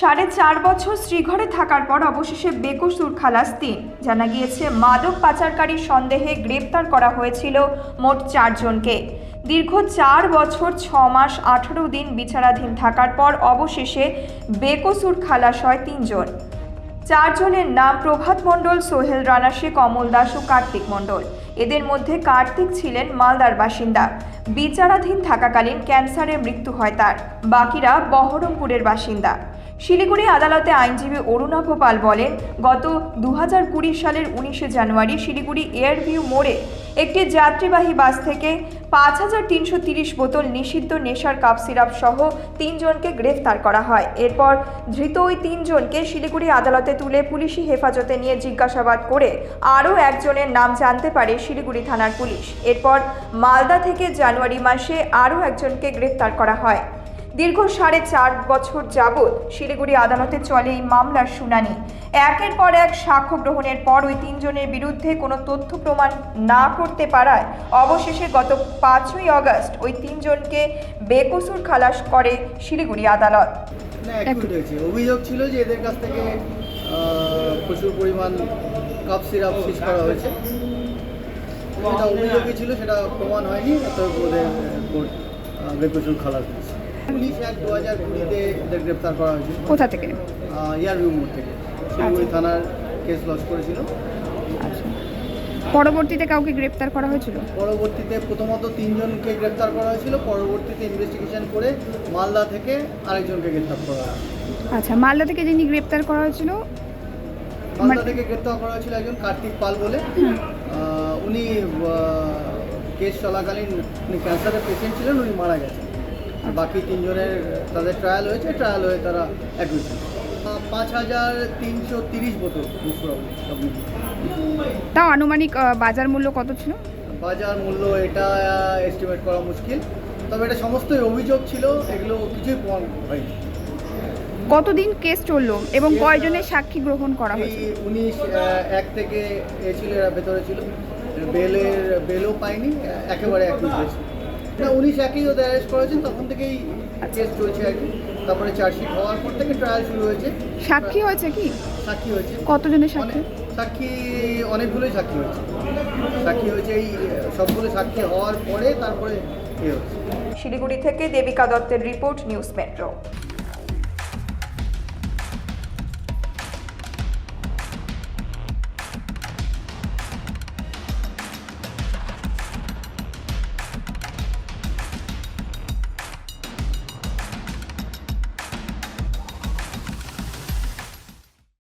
4.5 বছর শ্রীঘরে থাকার পর অবশেষে বেকসুর খালাস 3। জানা গিয়েছে মাদক পাচারকারী সন্দেহে গ্রেপ্তার করা হয়েছিল মোট 4 জনকে। দীর্ঘ 4 বছর 6 মাস 18 দিন বিচারাধীন থাকার পর অবশেষে বেকসুর খালাস হয় 3 জন। 4 জনের নাম প্রভাত মণ্ডল, সোহেল রানা শেখ, কমল দাস ও কার্তিক মণ্ডল। এদের মধ্যে কার্তিক ছিলেন মালদার বাসিন্দা। বিচারাধীন থাকাকালীন ক্যান্সারে মৃত্যু হয় তার। বাকিরা বহরমপুরের বাসিন্দা। শিলিগুড়ি আদালতে আইনজীবী অরুণাভ পাল বলেন, গত 2020 সালের 19শে জানুয়ারি শিলিগুড়ি এয়ারভিউ মোড়ে একটি যাত্রীবাহী বাস থেকে 5330 বোতল নিষিদ্ধ নেশার কাপ সিরাপ সহ 3 জনকে গ্রেফতার করা হয়। এরপর ধৃত ওই 3 জনকে শিলিগুড়ি আদালতে তুলে পুলিশি হেফাজতে নিয়ে জিজ্ঞাসাবাদ করে আরও একজনের নাম জানতে পারে শিলিগুড়ি থানার পুলিশ। এরপর মালদা থেকে জানুয়ারি মাসে আরও একজনকে গ্রেফতার করা হয়। দীর্ঘ 4.5 বছর যাবৎ শিলিগুড়ি আদালতে চলে এই মামলার শুনানি। একের পর এক সাক্ষ্য গ্রহণের পর ওই 3 জনের বিরুদ্ধে কোনো তথ্য প্রমাণ না করতে পারায় অবশেষে গত 5ই আগস্ট ওই 3 জনকে বেকসুর খালাস করে শিলিগুড়ি আদালত। অভিযোগ ছিল যে এদের কাছ থেকে প্রচুর পরিমাণ কাপ সিরাপ সিজ করা হয়েছে। সেটা অভিযোগই ছিল, সেটা প্রমাণ হয়নি, তবে ওদের কোর্ট বেকসুর খালাস দিয়েছে। পুলিশ 2020-তে এদের গ্রেপ্তার করা হয়েছিল। কোথা থেকে? এয়ারভিউ মোড় থেকে। শিলিগুড়ি থানার কেস লঞ্চ করেছিল। পরবর্তীতে কাউকে গ্রেপ্তার করা হয়েছিল? পরবর্তীতে প্রথমত 3 জনকে গ্রেপ্তার করা হয়েছিল। পরবর্তীতে ইনভেস্টিগেশন করে মালদা থেকে আরেকজনকে গ্রেপ্তার করা হয়। আচ্ছা, মালদা থেকে যিনি গ্রেপ্তার করা হয়েছিল? মালদা থেকে গ্রেপ্তার করা হয়েছিল একজন কার্তিক পাল বলে। উনি কেস চলাকালীন উনি ক্যান্সারের পেশেন্ট ছিলেন, উনি মারা গেছেন। বাকি 3 জনের তাদের ট্রায়াল হয়েছে, ট্রায়াল হয়ে তারা অ্যাকুইট। 5330 বোতল। তাও আনুমানিক বাজার মূল্য কত ছিল? বাজার মূল্য এটা এস্টিমেট করা মুশকিল, তবে এটা সমস্তই অভিযোগ ছিল, এগুলো কিছুই প্রমাণ হয়নি। কতদিন কেস চললো এবং কয়জনের সাক্ষী গ্রহণ করা হয়েছে? 19-1 থেকে ছিল, এরা ভেতরে ছিল, বেলও পায়নি, একেবারে অ্যাকুইট হয়েছে না। 19-1-এই ওদের অ্যারেস্ট করেছেন, তখন থেকেই কেস চলছে আর কি। তারপরে চার্জশিট হওয়ার পর থেকে ট্রায়াল শুরু হয়েছে। সাক্ষী হয়েছে কি? সাক্ষী হয়েছে। কতজনের সাক্ষী? সাক্ষী অনেকগুলোই সাক্ষী হয়েছে। এই সবগুলো সাক্ষী হওয়ার পরে তারপরে হচ্ছে। শিলিগুড়ি থেকে দেবিকা দত্তের রিপোর্ট, নিউজ মেট্রো।